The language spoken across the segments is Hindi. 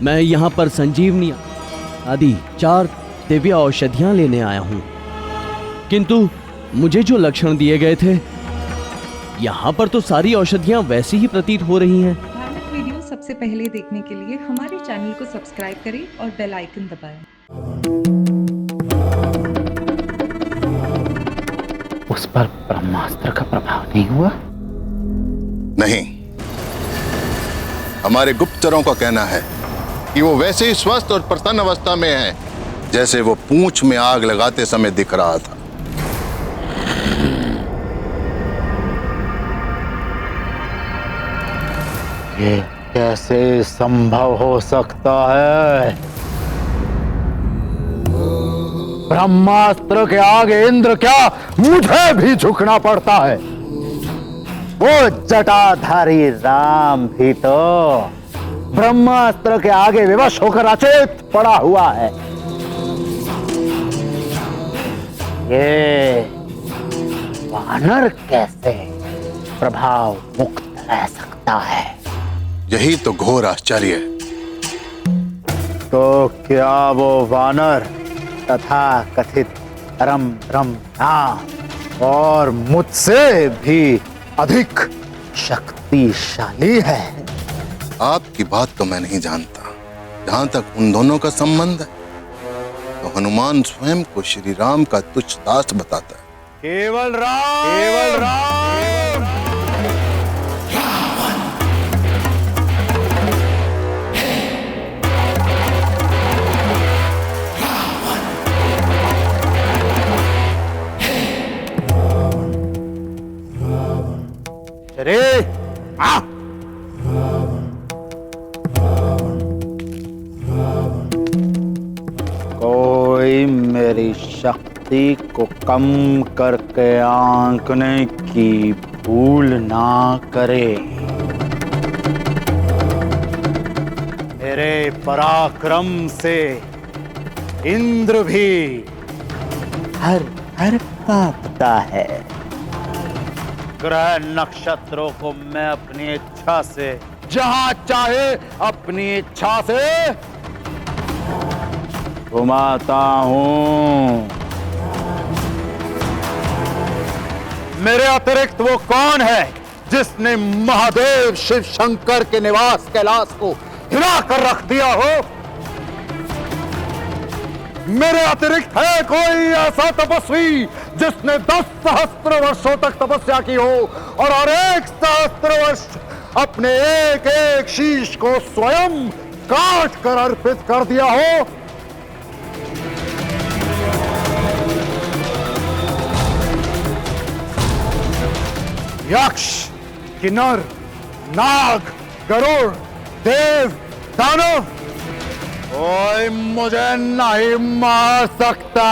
मैं यहाँ पर संजीवनी आदि 4 दिव्य औषधियाँ लेने आया हूँ, किंतु मुझे जो लक्षण दिए गए थे, यहाँ पर तो सारी औषधियाँ वैसी ही प्रतीत हो रही हैं। धार्मिक वीडियो सबसे पहले देखने के लिए हमारे चैनल को सब्सक्राइब करें और बेल आइकन दबाएं। उस पर ब्रह्मास्त्र का प्रभाव नहीं हुआ? नहीं, हमारे गुप्तचरों का कहना है कि वो वैसे ही स्वस्थ और प्रसन्न अवस्था में है जैसे वो पूंछ में आग लगाते समय दिख रहा था। ये कैसे संभव हो सकता है? ब्रह्मास्त्र के आगे इंद्र क्या, मुझे भी झुकना पड़ता है। वो जटाधारी राम भी तो ब्रह्मास्त्र के आगे विवश होकर अचेत पड़ा हुआ है। ये वानर कैसे प्रभाव मुक्त रह सकता है? यही तो घोर आश्चर्य है। तो क्या वो वानर तथा कथित परम ब्रह्म नाम और मुझसे भी अधिक शक्तिशाली है? आपकी बात तो मैं नहीं जानता। जहां तक उन दोनों का संबंध है, तो हनुमान स्वयं को श्री राम का तुच्छ दास बताता है। केवल राम, केवल राम। अरे कोई मेरी शक्ति को कम करके आंकने की भूल ना करे। मेरे पराक्रम से इंद्र भी हर हर कांपता है। ग्रह नक्षत्रों को मैं अपनी इच्छा से जहां चाहे अपनी इच्छा से घुमाता हूं। मेरे अतिरिक्त वो कौन है जिसने महादेव शिव शंकर के निवास कैलाश को हिला कर रख दिया हो? मेरे अतिरिक्त है कोई ऐसा तपस्वी जिसने 10 सहस्त्र वर्षों तक तपस्या की हो और हर 1 सहस्त्र वर्ष अपने एक एक शीश को स्वयं काट कर अर्पित कर दिया हो? यक्ष, किन्नर, नाग, गरुड़, देव, दानव, कोई मुझे नहीं मार सकता।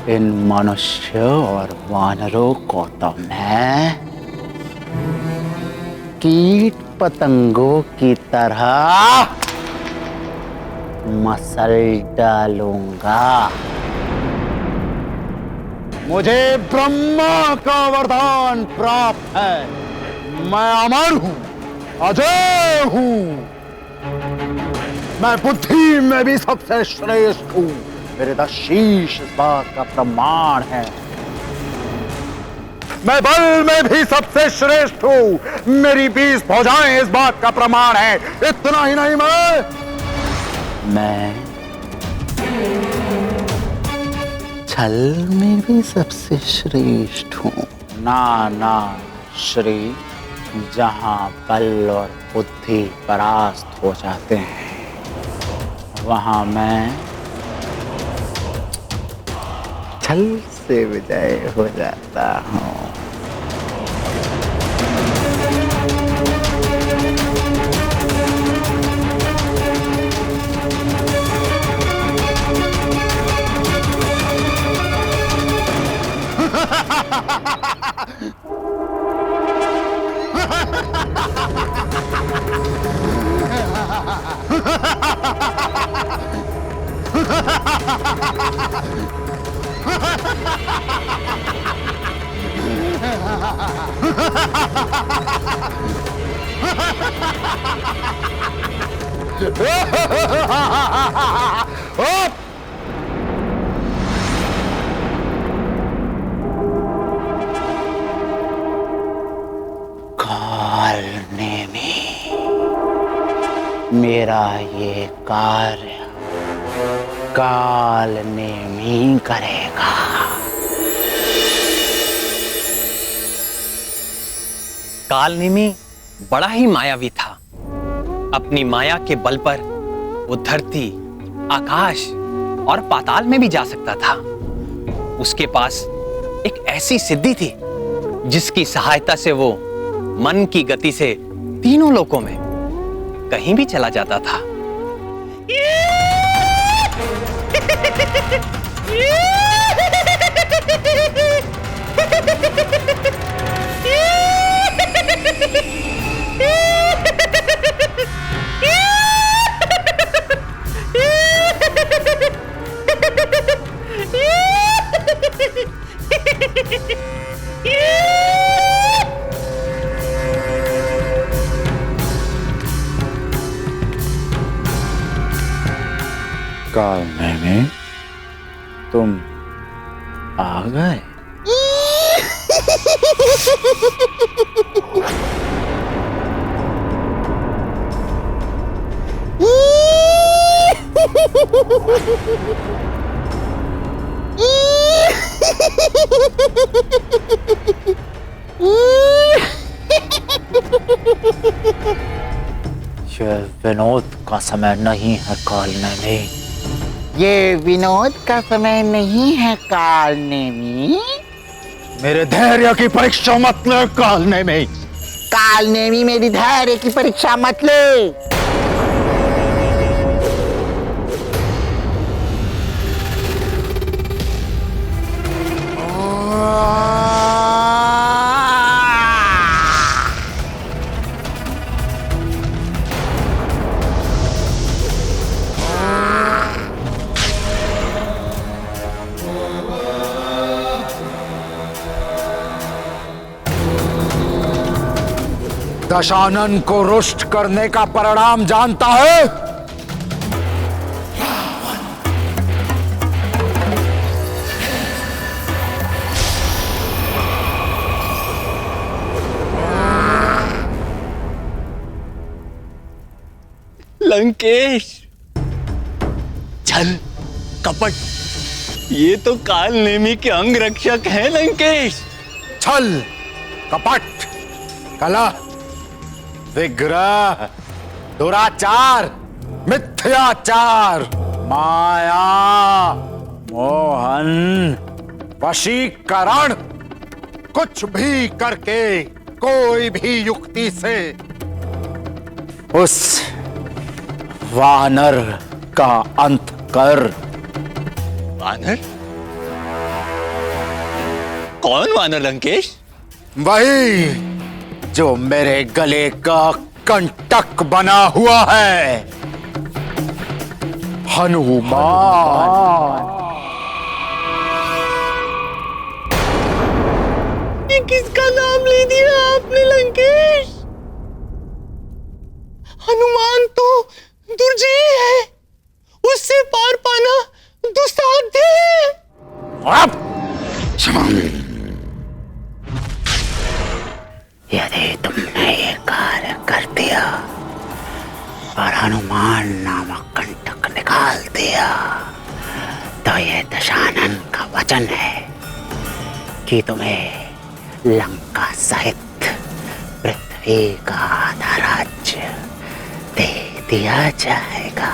इन मनुष्य और वानरों को तो मैं कीट पतंगों की तरह मसल डालूंगा। मुझे ब्रह्मा का वरदान प्राप्त है। मैं अमर हूं, अजय हूं। मैं बुद्धि में भी सबसे श्रेष्ठ हूं। मेरे 10 शीश इस बात का प्रमाण है। मैं बल में भी सबसे श्रेष्ठ हूं। मेरी 20 भुजाएं इस बात का प्रमाण है। इतना ही नहीं, मैं छल में भी सबसे श्रेष्ठ हूं। ना श्री, जहां बल और बुद्धि परास्त हो जाते हैं, वहां मैं छल से विजय हो जाता हूं। काल नेमी, मेरा ये कार्य काल नेमी करेगा। कालनेमी बड़ा ही मायावी था। अपनी माया के बल पर वो धरती, आकाश और पाताल में भी जा सकता था। उसके पास एक ऐसी सिद्धि थी जिसकी सहायता से वो मन की गति से तीनों लोकों में कहीं भी चला जाता था। काल नेमी, तुम आ गए। ये विनोद का समय नहीं है काल नेमी। ये विनोद का समय नहीं है काल नेमी। मेरे धैर्य की परीक्षा मत ले काल नेमी। काल नेमी, मेरी धैर्य की परीक्षा मत ले। दशानन को रुष्ट करने का परिणाम जानता है? लंकेश, छल कपट, ये तो काल नेमी के अंग रक्षक हैं लंकेश। छल, कपट, कला, विग्रह, दुराचार, मिथ्याचार, माया, मोहन, वशीकरण, कुछ भी करके, कोई भी युक्ति से उस वानर का अंत कर। वानर? कौन वानर लंकेश? वही जो मेरे गले का कंटक बना हुआ है, हनुमान। ये किसका नाम ले दिया आपने लंकेश? हनुमान तो दुर्जय है, उससे पार पाना दुस्साध्य है। यदि तुमने ये कार्य कर दिया और हनुमान नामक कंटक निकाल दिया तो ये दशानन का वचन है कि तुम्हें लंका सहित पृथ्वी का आधा राज्य दे दिया जाएगा।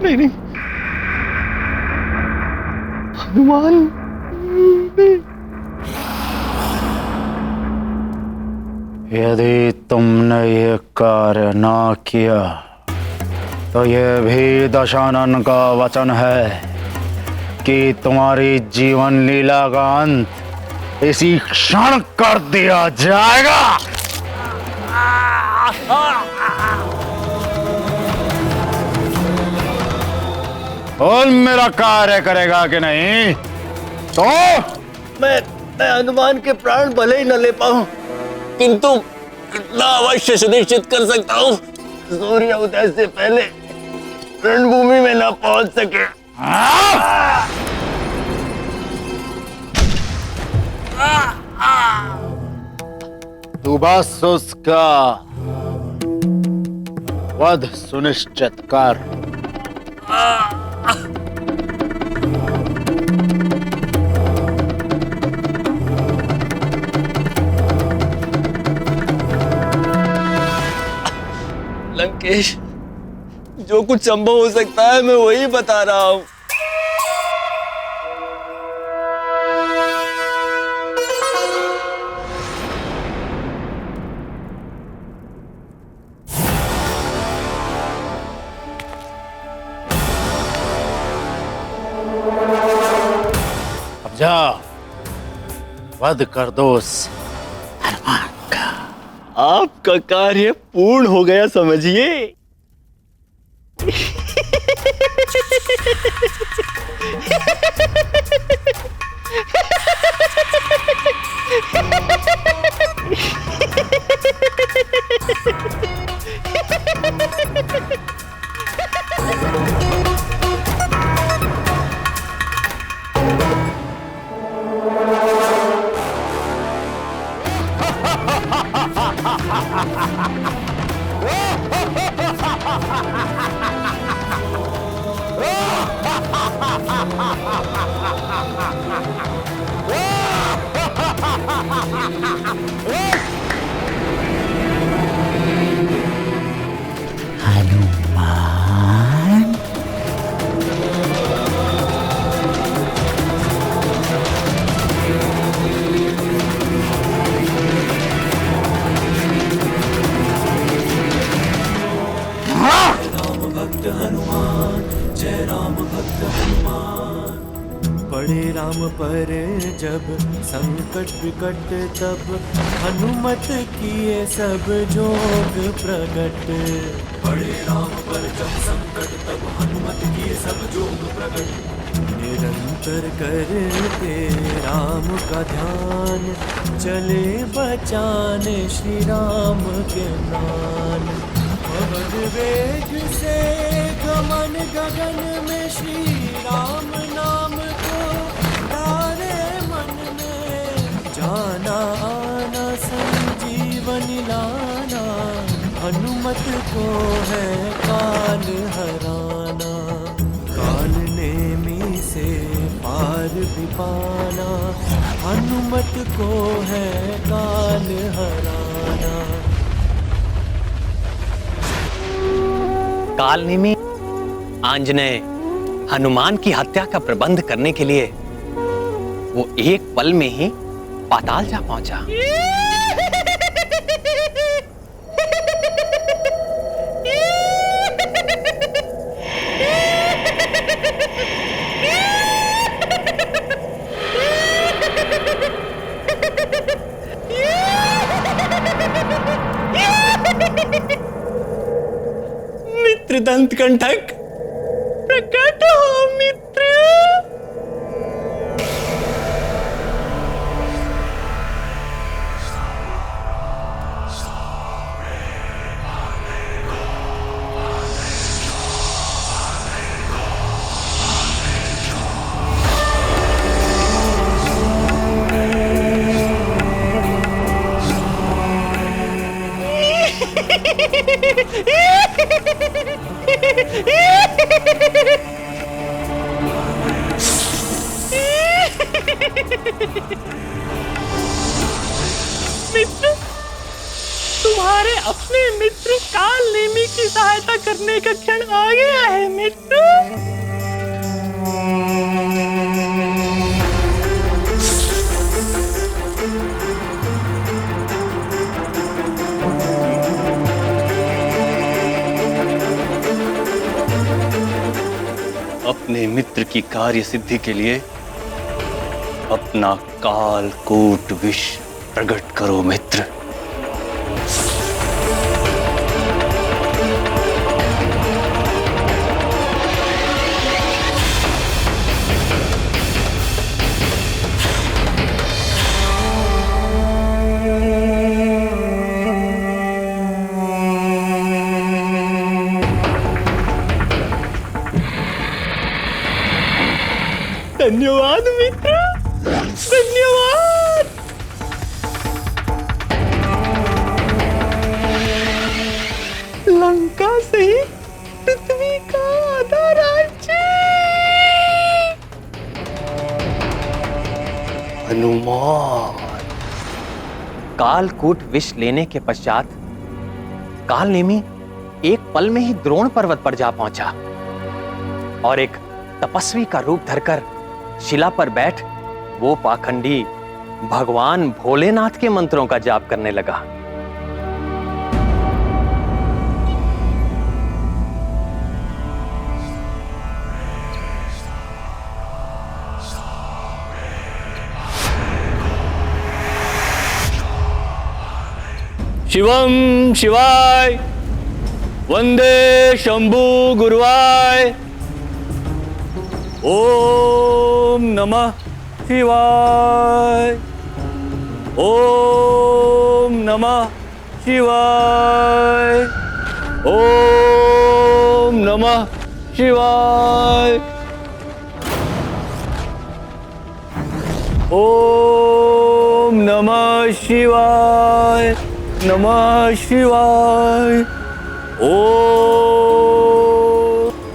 नहीं, हनुमान यदि तुमने ये कार्य ना किया तो ये भी दशानन का वचन है कि तुम्हारी जीवन लीला का अंत इसी क्षण कर दिया जाएगा। बोल मेरा कार्य करेगा कि नहीं? तो मैं हनुमान के प्राण भले ही न ले पाऊं, किंतु इतना अवश्य सुनिश्चित कर सकता हूं, सूर्य उदय से पहले रणभूमि में न पहुंच सके। तू बस उसका वध सुनिश्चित कर। लंकेश, जो कुछ संभव हो सकता है मैं वही बता रहा हूं। अब जा वध कर दो उस हनुमान का। आपका कार्य पूर्ण हो गया समझिए। हनुमान, पड़े राम पर जब संकट विकट, तब हनुमत किए सब जोग प्रगट। पड़े राम पर जब संकट, तब हनुमत किए सब जोग प्रगट। निरंतर करते राम का ध्यान, चले बचाने श्री राम के प्राण। पवन वेग से गमन गगन में, श्री राम नाम को तारे मन में। जाना आना संजीवन लाना, हनुमत को है काल हराना। काल नेमी से पार भी पाना, हनुमत को है काल हराना। कालनेमी आंजनेय हनुमान की हत्या का प्रबंध करने के लिए वो एक पल में ही पाताल जा पहुंचा। मित्र दंत कंठक, प्रकट हो मित्र। मित्र, तुम्हारे अपने मित्र कालनेमी की सहायता करने का क्षण आ गया है मित्र। अपने मित्र की कार्य सिद्धि के लिए अपना कालकूट विष प्रकट करो मित्र। धन्यवाद मित्र, धन्यवाद। लंका सही पृथ्वी का आधा राज्य। हनुमान। कालकूट विष लेने के पश्चात कालनेमी एक पल में ही द्रोण पर्वत पर जा पहुंचा और एक तपस्वी का रूप धरकर शिला पर बैठ वो पाखंडी भगवान भोलेनाथ के मंत्रों का जाप करने लगा। शिवम शिवाय, वंदे शंभु गुरुवाय, ओम नमः शिवाय, ओम नमः शिवाय, ओम नमः शिवाय, ओम नमः शिवाय, नमः शिवाय, ओम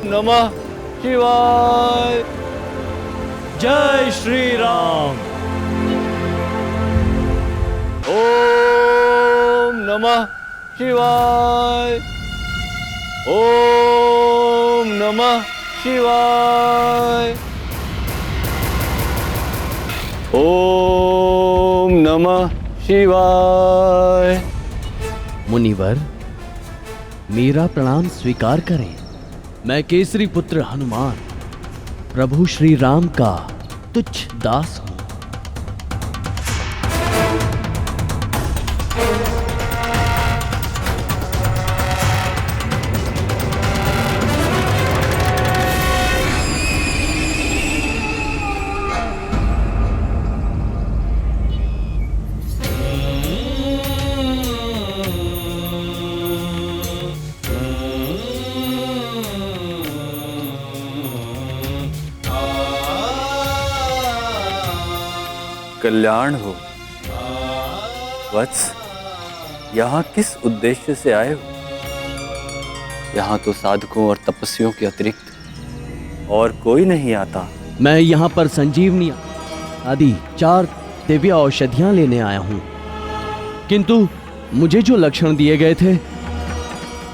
नमः शिवाय। जय श्री राम। ओम नमः शिवाय, ओम नमः शिवाय, ओम नमः शिवाय। मुनिवर, मेरा प्रणाम स्वीकार करें। मैं केसरी पुत्र हनुमान, प्रभु श्री राम का तुच्छ दास हूं। कल्याण हो। वत्स, यहाँ किस उद्देश्य से आए हो? यहाँ तो साधकों और तपस्वियों के अतिरिक्त और कोई नहीं आता। मैं यहाँ पर संजीवनी आदि 4 दिव्य औषधियां लेने आया हूँ, किंतु मुझे जो लक्षण दिए गए थे,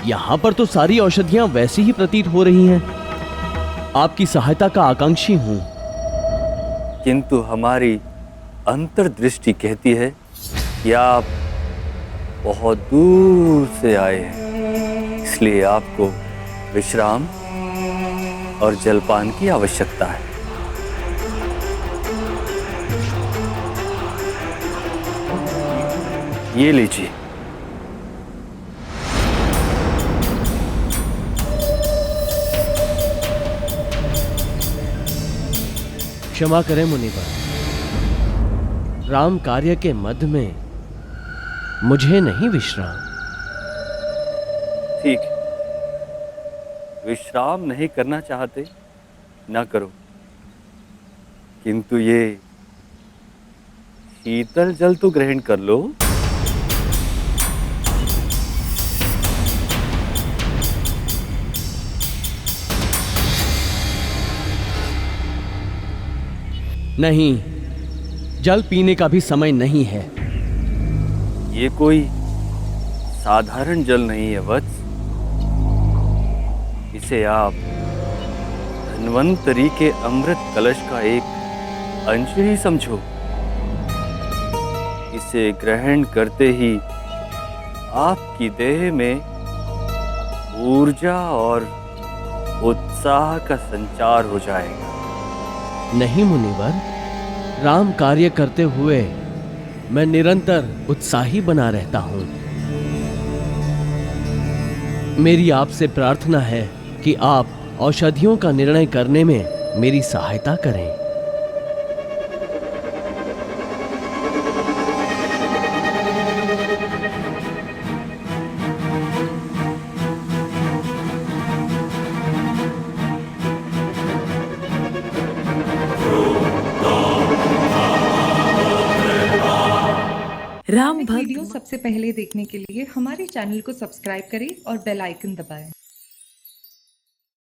यहाँ पर तो सारी औषधियां वैसी ही प्रतीत हो रही हैं। आपकी सहायता का आकांक्षी हूँ। किंतु हमारी अंतर्दृष्टि कहती है कि आप बहुत दूर से आए हैं, इसलिए आपको विश्राम और जलपान की आवश्यकता है। ये लीजिए। क्षमा करें मुनिवर, राम कार्य के मध्य में मुझे नहीं विश्राम। ठीक है, विश्राम नहीं करना चाहते ना करो, किंतु ये शीतल जल तो ग्रहण कर लो। नहीं, जल पीने का भी समय नहीं है। ये कोई साधारण जल नहीं है वत्स, इसे आप धन्वंतरी के अमृत कलश का एक अंश ही समझो। इसे ग्रहण करते ही आपकी देह में ऊर्जा और उत्साह का संचार हो जाएगा। नहीं मुनिवर, राम कार्य करते हुए मैं निरंतर उत्साही बना रहता हूं। मेरी आपसे प्रार्थना है कि आप औषधियों का निर्णय करने में मेरी सहायता करें। राम वीडियो सबसे पहले देखने के लिए हमारे चैनल को सब्सक्राइब करें और बेल आइकन दबाएं।